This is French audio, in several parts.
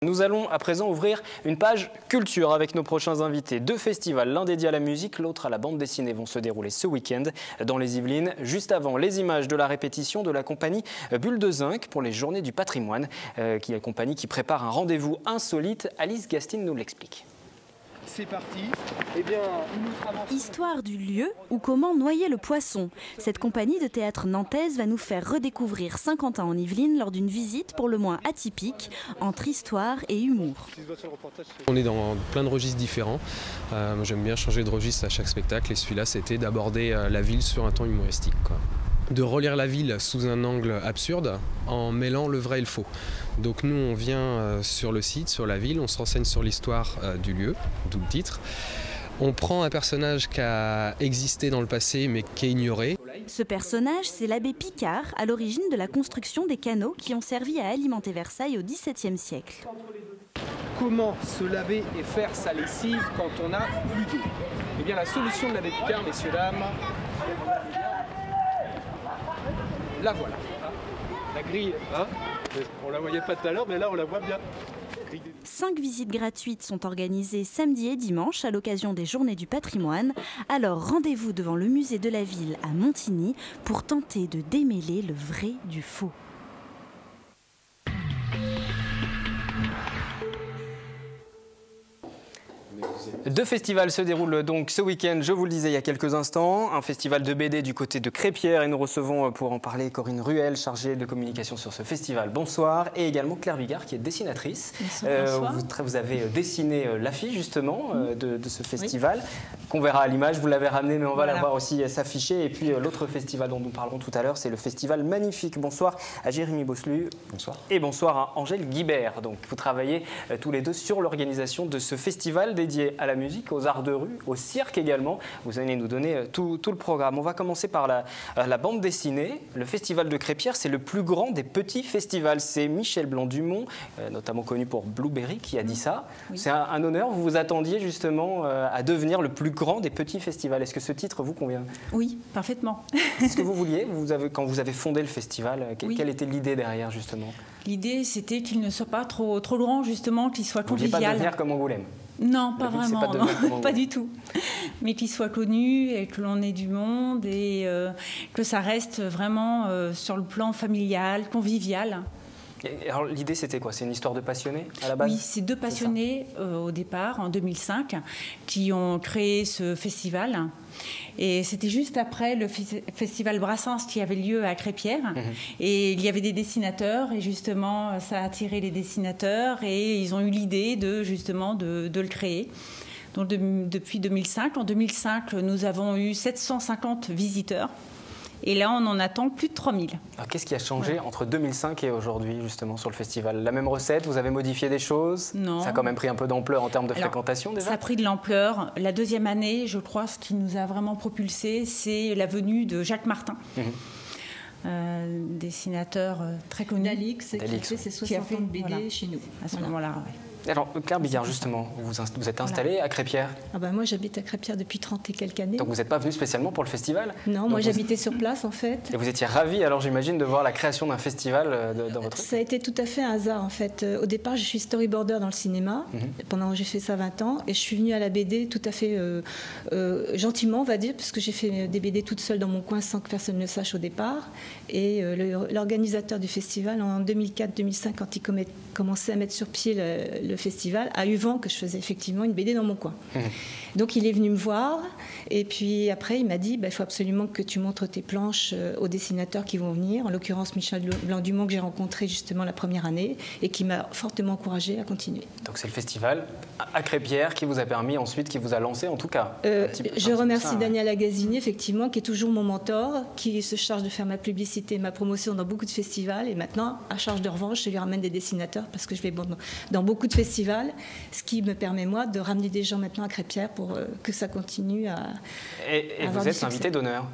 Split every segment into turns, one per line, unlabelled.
Nous allons à présent ouvrir une page culture avec nos prochains invités. Deux festivals, l'un dédié à la musique, l'autre à la bande dessinée, vont se dérouler ce week-end dans les Yvelines. Juste avant, les images de la répétition de la compagnie Bulle de Zinc pour les Journées du Patrimoine, qui est la compagnie qui prépare un rendez-vous insolite. Alice Gastine nous l'explique.
C'est parti. Eh bien,
Histoire du lieu ou comment noyer le poisson. Cette compagnie de théâtre nantaise va nous faire redécouvrir Saint-Quentin en Yvelines lors d'une visite pour le moins atypique entre histoire et humour.
On est dans plein de registres différents. Moi, j'aime bien changer de registre à chaque spectacle et celui-là c'était d'aborder la ville sur un ton humoristique, quoi. De relire la ville sous un angle absurde en mêlant le vrai et le faux. Donc nous on vient sur le site, sur la ville, on se renseigne sur l'histoire du lieu, d'où le titre. On prend un personnage qui a existé dans le passé mais qui est ignoré.
Ce personnage, c'est l'abbé Picard, à l'origine de la construction des canaux qui ont servi à alimenter Versailles au XVIIe siècle.
comment se laver et faire sa lessive quand on a plus d'eau? Eh bien, la solution de l'abbé Picard, messieurs, dames, la voilà. La grille, hein, on la voyait pas tout à l'heure, mais là on la voit bien.
5 visites gratuites sont organisées samedi et dimanche à l'occasion des Journées du Patrimoine. Alors rendez-vous devant le musée de la ville à Montigny pour tenter de démêler le vrai du faux.
Deux festivals se déroulent donc ce week-end, je vous le disais il y a quelques instants. Un festival de BD du côté de Crépierre et nous recevons pour en parler Corinne Ruel, chargée de communication sur ce festival. Bonsoir. Et également Claire Bigard qui est dessinatrice.
Bonsoir.
Vous avez dessiné l'affiche justement de ce festival qu'on verra à l'image. Vous l'avez ramené mais on va la voir aussi s'afficher. Et puis l'autre festival dont nous parlerons tout à l'heure, c'est le festival Magnifique. Bonsoir à Jérémy Bosselu. Bonsoir. Et bonsoir à Angèle Guibert. Donc vous travaillez tous les deux sur l'organisation de ce festival dédié à la musique, aux arts de rue, au cirque également. Vous allez nous donner tout le programme. On va commencer par la bande dessinée. Le festival de Crépierre, c'est le plus grand des petits festivals. C'est Michel Blanc-Dumont, notamment connu pour Blueberry, qui a dit ça. Oui. C'est un honneur. Vous vous attendiez justement à devenir le plus grand des petits festivals. Est-ce que ce titre vous convient?
Oui, parfaitement.
C'est ce que vous vouliez quand vous avez fondé le festival?
Oui.
Quelle était l'idée derrière justement?
L'idée, c'était qu'il ne soit pas trop grand, justement, qu'il soit convivial.
Vous ne vouliez pas devenir comme Angoulême?
Non, pas vraiment, pas du tout. Mais qu'il soit connu et que l'on ait du monde et que ça reste vraiment sur le plan familial, convivial.
Et alors l'idée c'était quoi? C'est une histoire de passionnés à la base?
Oui, c'est deux passionnés au départ, en 2005, qui ont créé ce festival. Et c'était juste après le festival Brassens qui avait lieu à Crépierre. Et il y avait des dessinateurs et justement ça a attiré les dessinateurs et ils ont eu l'idée de le créer. Donc depuis 2005, en 2005 nous avons eu 750 visiteurs. Et là, on en attend plus de 3000.
Alors, qu'est-ce qui a changé entre 2005 et aujourd'hui, justement, sur le festival? La même recette? Vous avez modifié des choses?
Non.
Ça a quand même pris un peu d'ampleur en termes de fréquentation, déjà?
Ça a pris de l'ampleur. La deuxième année, je crois, ce qui nous a vraiment propulsé, c'est la venue de Jacques Martin. Dessinateur très connu.
D'Alix, qui a fait ses 60 ans de BD chez nous.
À ce moment-là, oui.
Alors, Claire Bigard, justement, vous êtes installée à Crépierre?
Moi, j'habite à Crépierre depuis 30 et quelques années.
Donc, vous n'êtes pas venue spécialement pour le festival?
Non, moi, j'habitais sur place, en fait.
Et vous étiez ravie, alors, j'imagine, de voir la création d'un festival dans votre...
Ça a été tout à fait un hasard, en fait. Au départ, je suis storyboarder dans le cinéma, pendant j'ai fait ça 20 ans, et je suis venue à la BD tout à fait gentiment, on va dire, parce que j'ai fait des BD toute seule dans mon coin sans que personne ne le sache au départ. Et l'organisateur du festival, en 2004-2005, quand il commençait à mettre sur pied le festival, a eu vent que je faisais effectivement une BD dans mon coin. Donc il est venu me voir et puis après il m'a dit il faut absolument que tu montres tes planches aux dessinateurs qui vont venir, en l'occurrence Michel Blanc-Dumont que j'ai rencontré justement la première année et qui m'a fortement encouragée à continuer.
Donc c'est le festival à Crépierre qui vous a permis ensuite, qui vous a lancé en tout cas.
Je remercie Daniel Agazzini effectivement qui est toujours mon mentor, qui se charge de faire ma publicité et ma promotion dans beaucoup de festivals et maintenant à charge de revanche je lui ramène des dessinateurs parce que je vais dans beaucoup de festival, ce qui me permet moi de ramener des gens maintenant à Crêpière pour que ça continue à
Et vous êtes invité d'honneur.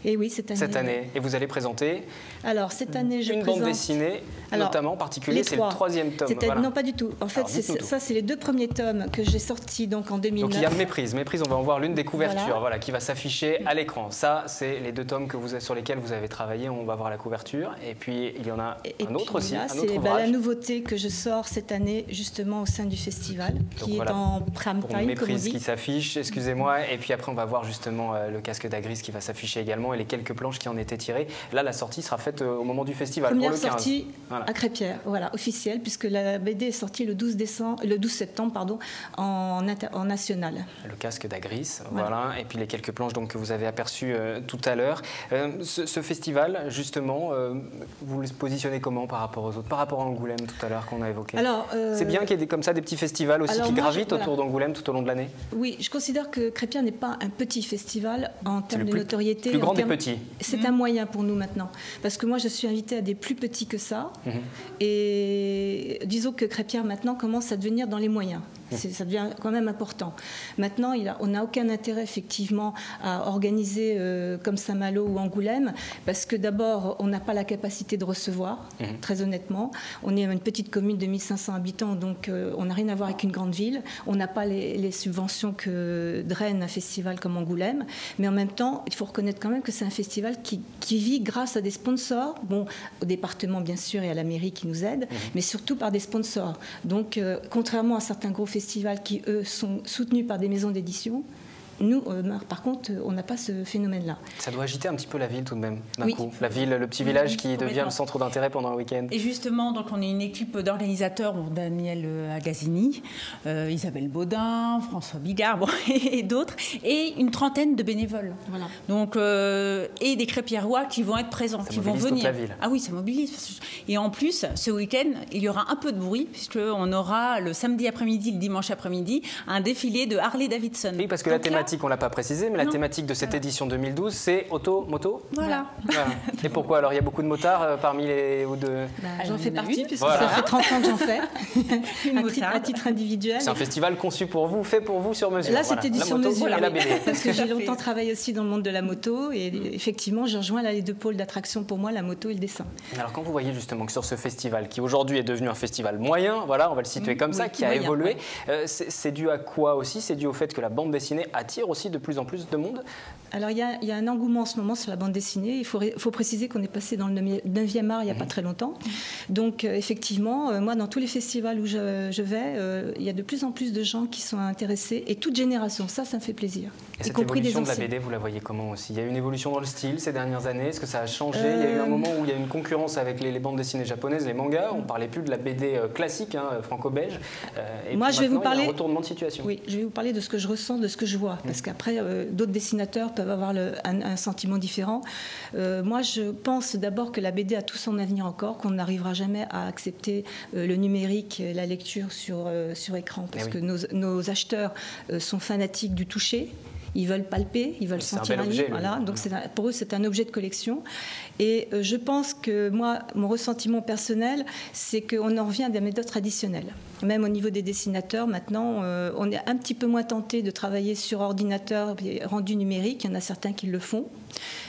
Et oui, cette année.
Et vous allez présenter
alors, cette année, je
une
présente...
bande dessinée, notamment en particulier, c'est le 3e tome.
Voilà. Non, pas du tout. En fait, ça, c'est les 2 premiers tomes que j'ai sortis donc, en 2009.
Donc il y a Méprise. Méprise, on va en voir l'une des couvertures qui va s'afficher à l'écran. Ça, c'est les 2 tomes sur lesquels vous avez travaillé. On va voir la couverture. Et puis, il y en a un autre aussi, un autre ouvrage.
La nouveauté que je sors cette année, justement, au sein du festival, qui est en prime
pour
time,
Méprise
comme on dit.
qui s'affiche, excusez-moi. Et puis après, on va voir justement le casque d'Agris qui va s'afficher également et les quelques planches qui en étaient tirées. Là, la sortie sera faite au moment du festival.
Première
pour le 15.
sortie à Crêpière, officielle, puisque la BD est sortie le 12 septembre en national.
Le casque d'Agris, voilà. Et puis les quelques planches donc, que vous avez aperçues tout à l'heure. Ce festival, justement, vous le positionnez comment par rapport aux autres? Par rapport à Angoulême tout à l'heure qu'on a évoqué. C'est bien qu'il y ait comme ça des petits festivals aussi qui gravitent autour d'Angoulême tout au long de l'année?
Oui, je considère que Crêpière n'est pas un petit festival en termes de notoriété.
Le plus grand des petits.
C'est un moyen pour nous maintenant. Parce que moi, je suis invitée à des plus petits que ça. Et disons que Crêpière maintenant commence à devenir dans les moyens. Ça devient quand même important. Maintenant, on n'a aucun intérêt effectivement à organiser comme Saint-Malo ou Angoulême, parce que d'abord, on n'a pas la capacité de recevoir, très honnêtement. On est une petite commune de 1500 habitants, donc on n'a rien à voir avec une grande ville. On n'a pas les subventions que draine un festival comme Angoulême. Mais en même temps, il faut reconnaître quand même que c'est un festival qui vit grâce à des sponsors, au département bien sûr et à la mairie qui nous aide, mais surtout par des sponsors. Donc, contrairement à certains gros festivals qui, eux, sont soutenus par des maisons d'édition, nous, par contre, on n'a pas ce phénomène-là.
Ça doit agiter un petit peu la ville tout de même, d'un coup. La ville, le petit village qui devient le centre d'intérêt pendant un week-end.
Et justement, donc on est une équipe d'organisateurs, Daniel Agazini, Isabelle Baudin, François Bigard, et d'autres, et une trentaine de bénévoles. Voilà. Donc, et des Crêpièrois qui vont être présents, qui vont venir.
Toute la ville.
Ah oui, ça mobilise. Et en plus, ce week-end, il y aura un peu de bruit, puisqu'on aura le samedi après-midi, le dimanche après-midi, un défilé de Harley Davidson.
Oui, parce que donc, la thématique, on ne l'a pas précisé, mais la thématique de cette édition 2012, c'est moto.
Voilà.
Et pourquoi alors? Il y a beaucoup de motards parmi les ou de...
J'en fais partie, puisque ça fait 30 ans que j'en fais, à titre individuel.
C'est un festival conçu pour vous, fait pour vous sur mesure.
Là, c'était du sur mesure,
et la BD.
Parce que j'ai longtemps travaillé aussi dans le monde de la moto, et effectivement, je rejoins là les 2 pôles d'attraction pour moi, la moto et le dessin.
Alors quand vous voyez justement que sur ce festival, qui aujourd'hui est devenu un festival moyen, on va le situer comme ça, qui a évolué, c'est dû à quoi aussi? C'est dû au fait que la bande dessinée attire aussi de plus en plus de monde?
Alors il y a un engouement en ce moment sur la bande dessinée. Il faut préciser qu'on est passé dans le 9e art il n'y a pas très longtemps. Donc effectivement, moi dans tous les festivals où je vais, il y a de plus en plus de gens qui sont intéressés, et toute génération, ça me fait plaisir.
Et cette évolution de la BD, vous la voyez comment aussi? Il y a eu une évolution dans le style ces dernières années? Est-ce que ça a changé? Il y a eu un moment où il y a eu une concurrence avec les bandes dessinées japonaises, les mangas. On ne parlait plus de la BD classique, franco-belge.
Moi, je vais vous parler...
Il y a un retournement de situation.
Oui, je vais vous parler de ce que je ressens, de ce que je vois. Parce qu'après, d'autres dessinateurs peuvent avoir un sentiment différent. Moi, je pense d'abord que la BD a tout son avenir encore, qu'on n'arrivera jamais à accepter le numérique, la lecture sur écran. Parce que nos acheteurs sont fanatiques du toucher. Ils veulent palper, ils veulent sentir un livre. Voilà. Donc pour eux, c'est un objet de collection. Et je pense que moi, mon ressentiment personnel, c'est qu'on en revient à des méthodes traditionnelles. Même au niveau des dessinateurs, maintenant, on est un petit peu moins tenté de travailler sur ordinateur rendu numérique. Il y en a certains qui le font.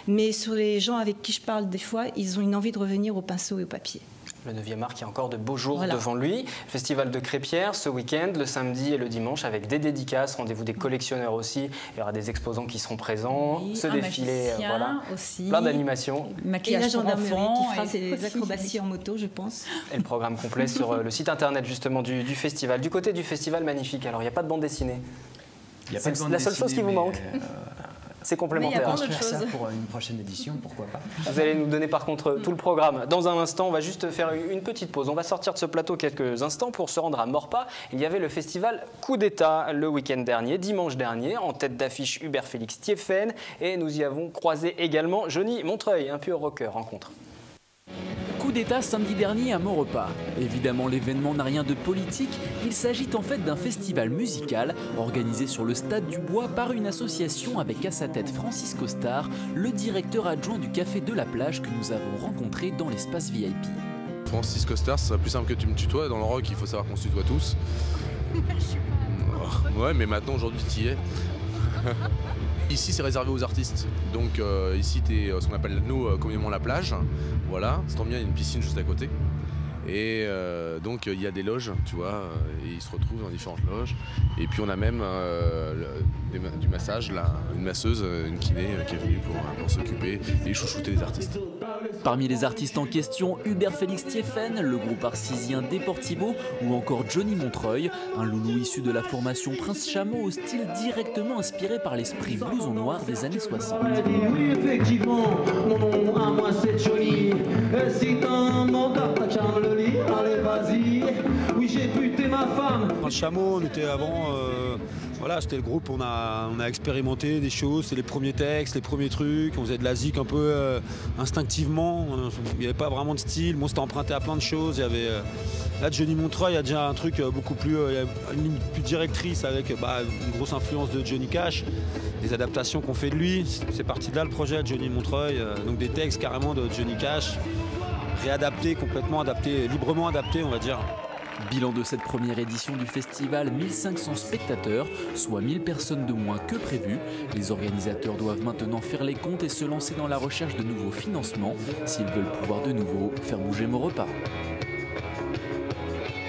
Mais sur les gens avec qui je parle, des fois, ils ont une envie de revenir au pinceau et au papier.
Le 9e art qui a encore de beaux jours devant lui. Festival de Crêpière ce week-end, le samedi et le dimanche, avec des dédicaces, rendez-vous des collectionneurs aussi. Il y aura des exposants qui seront présents, ce défilé,
aussi.
Plein d'animations.
Et la gendarmerie qui fera ses acrobaties en moto, je pense.
Et le programme complet sur le site internet justement du festival. Du côté du festival, magnifique. Alors, il n'y a pas de bande dessinée. C'est la seule chose qui vous manque. C'est complémentaire.
On va faire ça pour une prochaine édition, pourquoi pas.
Vous allez nous donner par contre tout le programme. Dans un instant, on va juste faire une petite pause. On va sortir de ce plateau quelques instants pour se rendre à Maurepas. Il y avait le festival Coup d'État le week-end dernier, dimanche dernier, en tête d'affiche Hubert Félix Thiéphène. Et nous y avons croisé également Johnny Montreuil, un pur rocker. Rencontre.
Coup d'État samedi dernier à Maurepas. Évidemment, l'événement n'a rien de politique. Il s'agit en fait d'un festival musical organisé sur le Stade du Bois par une association avec à sa tête Francis Costard, le directeur adjoint du Café de la Plage que nous avons rencontré dans l'espace VIP.
Francis Coster, ce serait plus simple que tu me tutoies. Dans le rock, il faut savoir qu'on se tutoie tous. Ouais, mais maintenant, aujourd'hui, tu y es. Ici, c'est réservé aux artistes. Donc ici, tu es ce qu'on appelle, nous, communément la plage. Voilà, ça tombe bien, il y a une piscine juste à côté. Et donc il y a des loges, tu vois, et ils se retrouvent dans différentes loges. Et puis on a même du massage, là, une masseuse, une kiné qui est venue pour s'occuper et chouchouter les artistes.
Parmi les artistes en question, Hubert Félix Thieffen, le groupe arcisien Deportivo ou encore Johnny Montreuil, un loulou issu de la formation Prince Chameau au style directement inspiré par l'esprit blouson noir des années 60.
Oui, effectivement, mon nom à moi c'est Johnny. Si t'en mandat, t'as le lit, allez vas-y. Oui, j'ai buté ma femme.
Prince Chameau, on était avant, voilà, c'était le groupe, on a expérimenté des choses, c'est les premiers textes, les premiers trucs, on faisait de la zik un peu instinctivement, il n'y avait pas vraiment de style, bon, c'était emprunté à plein de choses, il y avait... Là, Johnny Montreuil, il y a déjà un truc beaucoup plus, une ligne plus directrice avec une grosse influence de Johnny Cash, des adaptations qu'on fait de lui, c'est parti de là le projet Johnny Montreuil, donc des textes carrément de Johnny Cash, réadaptés, complètement adaptés, librement adaptés on va dire.
Bilan de cette première édition du festival, 1500 spectateurs, soit 1000 personnes de moins que prévu. Les organisateurs doivent maintenant faire les comptes et se lancer dans la recherche de nouveaux financements s'ils veulent pouvoir de nouveau faire bouger Maurepas.